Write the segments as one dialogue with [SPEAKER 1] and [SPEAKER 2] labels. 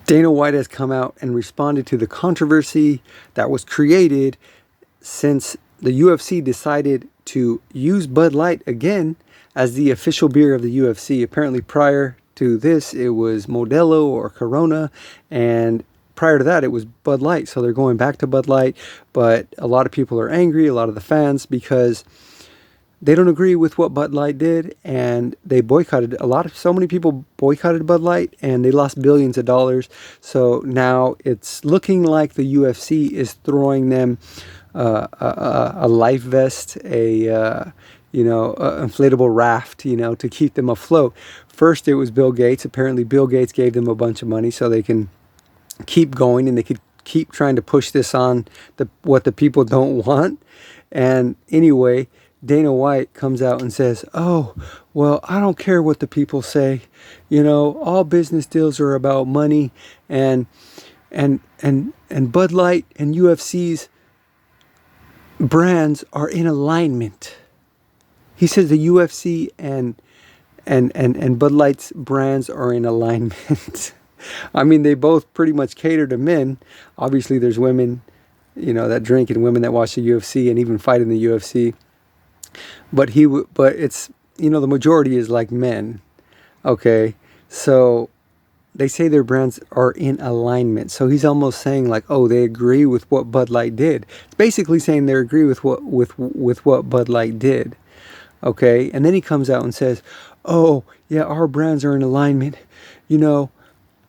[SPEAKER 1] Dana White has come out and responded to the controversy that was created since the UFC decided to use Bud Light again as the official beer of the UFC. Apparently prior to this, it was Modelo or Corona, and prior to that, it was Bud Light. So they're going back to Bud Light, but a lot of people are angry, a lot of the fans, because they don't agree with what Bud Light did, and they boycotted. So many people boycotted Bud Light, and they lost billions of dollars. So now it's looking like the UFC is throwing them a life vest, a inflatable raft, to keep them afloat. First, it was Bill Gates. Apparently, Bill Gates gave them a bunch of money so they can keep going, and they could keep trying to push this on what the people don't want. And anyway, Dana White comes out and says, "Oh, well, I don't care what the people say. All business deals are about money, and Bud Light and UFC's brands are in alignment." He says the UFC and Bud Light's brands are in alignment. I mean, they both pretty much cater to men. Obviously, there's women, that drink, and women that watch the UFC and even fight in the UFC. But it's, the majority is like men. Okay. So they say their brands are in alignment. So he's almost saying like, oh, they agree with what Bud Light did. It's basically saying they agree with what Bud Light did. Okay. And then he comes out and says, oh yeah, our brands are in alignment.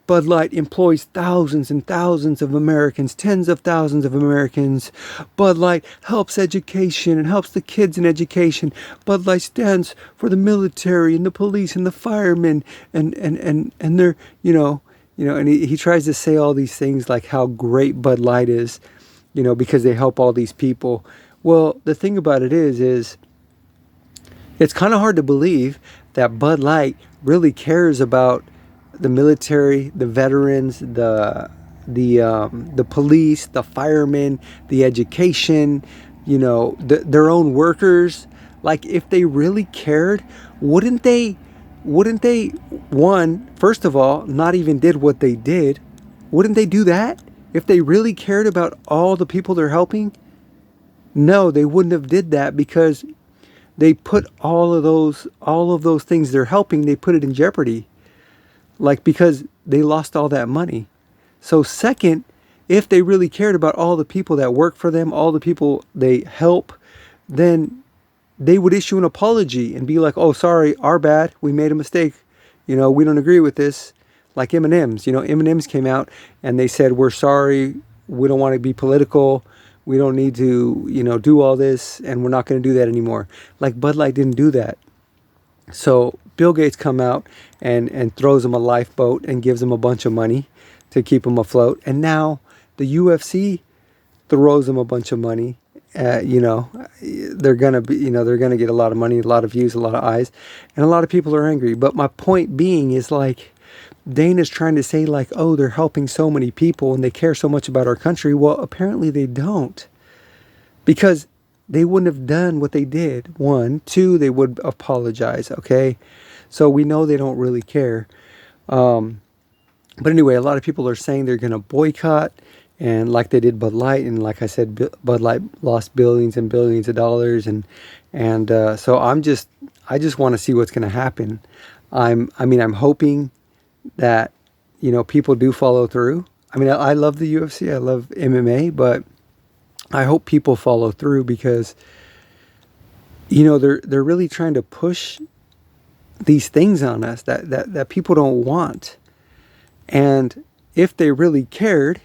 [SPEAKER 1] Bud Light employs thousands and thousands of Americans, tens of thousands of Americans. Bud Light helps education and helps the kids in education. Bud Light stands for the military and the police and the firemen, and they're, and he tries to say all these things like how great Bud Light is, because they help all these people. Well, the thing about it is it's kind of hard to believe that Bud Light really cares about the military, the veterans, the police, the firemen, the education, their own workers. Like, if they really cared, wouldn't they, first of all, not even did what they did? Wouldn't they do that? If they really cared about all the people they're helping? No, they wouldn't have did that, because they put all of those things they're helping, they put it in jeopardy. Like, because they lost all that money. So second, if they really cared about all the people that work for them, all the people they help, then they would issue an apology and be like, oh, sorry, our bad, we made a mistake. We don't agree with this. Like M&M's, M&M's came out and they said, we're sorry, we don't want to be political. We don't need to, do all this, and we're not going to do that anymore. Like, Bud Light didn't do that. So Bill Gates come out and throws him a lifeboat and gives him a bunch of money to keep him afloat. And now the UFC throws him a bunch of money. They're gonna get a lot of money, a lot of views, a lot of eyes, and a lot of people are angry. But my point being is, like, Dana's trying to say like, oh, they're helping so many people and they care so much about our country. Well, apparently they don't, because they wouldn't have done what they did. One, two, they would apologize. Okay. So we know they don't really care. But anyway, a lot of people are saying they're going to boycott, and like they did Bud Light. And like I said, Bud Light lost billions and billions of dollars. And so I just want to see what's going to happen. I'm hoping that, people do follow through. I mean, I love the UFC. I love MMA, but I hope people follow through, because, they're really trying to push these things on us that people don't want. And if they really cared,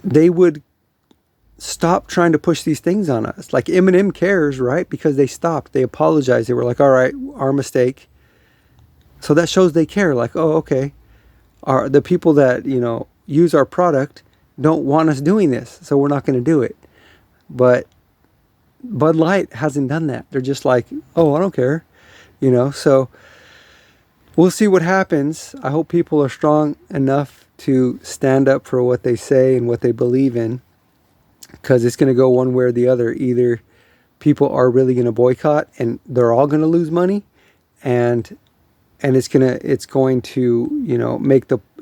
[SPEAKER 1] they would stop trying to push these things on us. Like M&M cares, right? Because they stopped. They apologized. They were like, all right, our mistake. So that shows they care. Like, oh, okay. The people that, use our product don't want us doing this, so we're not going to do it. But Bud Light hasn't done that. They're just like, oh, I don't care. So we'll see what happens. I hope people are strong enough to stand up for what they say and what they believe in, because it's going to go one way or the other. Either people are really going to boycott and they're all going to lose money, and and it's going to, you know,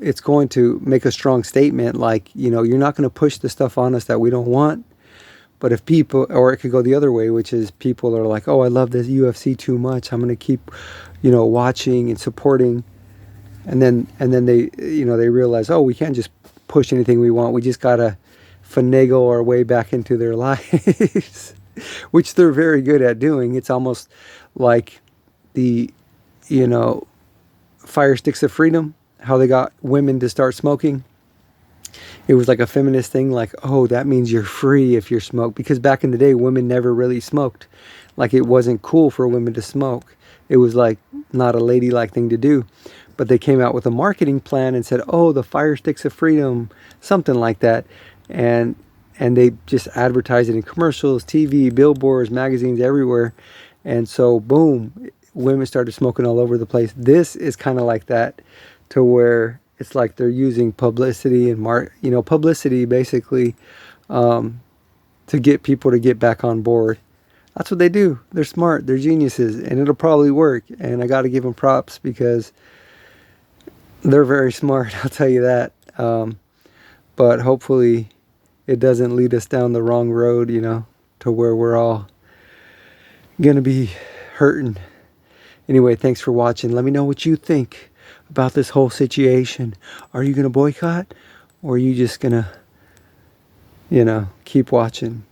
[SPEAKER 1] it's going to make a strong statement like, you know, you're not going to push the stuff on us that we don't want. But if people, or it could go the other way, which is people are like, oh, I love this UFC too much, I'm going to keep, you know, watching and supporting. And then they, you know, they realize, oh, we can't just push anything we want, we just got to finagle our way back into their lives. Which they're very good at doing. It's almost like the, you know, fire sticks of freedom, how they got women to start smoking. It was like a feminist thing, like, oh, that means you're free if you're smoke. Because back in the day, women never really smoked. Like, it wasn't cool for women to smoke. It was like not a ladylike thing to do. But they came out with a marketing plan and said, oh, the fire sticks of freedom, something like that. And they just advertised it in commercials, TV, billboards, magazines, everywhere. And so, boom, women started smoking all over the place. This is kind of like that, to where it's like they're using publicity and publicity basically, to get people to get back on board. That's what they do. They're smart. They're geniuses, and it'll probably work. And I got to give them props because they're very smart. I'll tell you that. But hopefully it doesn't lead us down the wrong road, you know, to where we're all going to be hurting. Anyway, thanks for watching. Let me know what you think about this whole situation. Are you going to boycott, or are you just going to, you know, keep watching?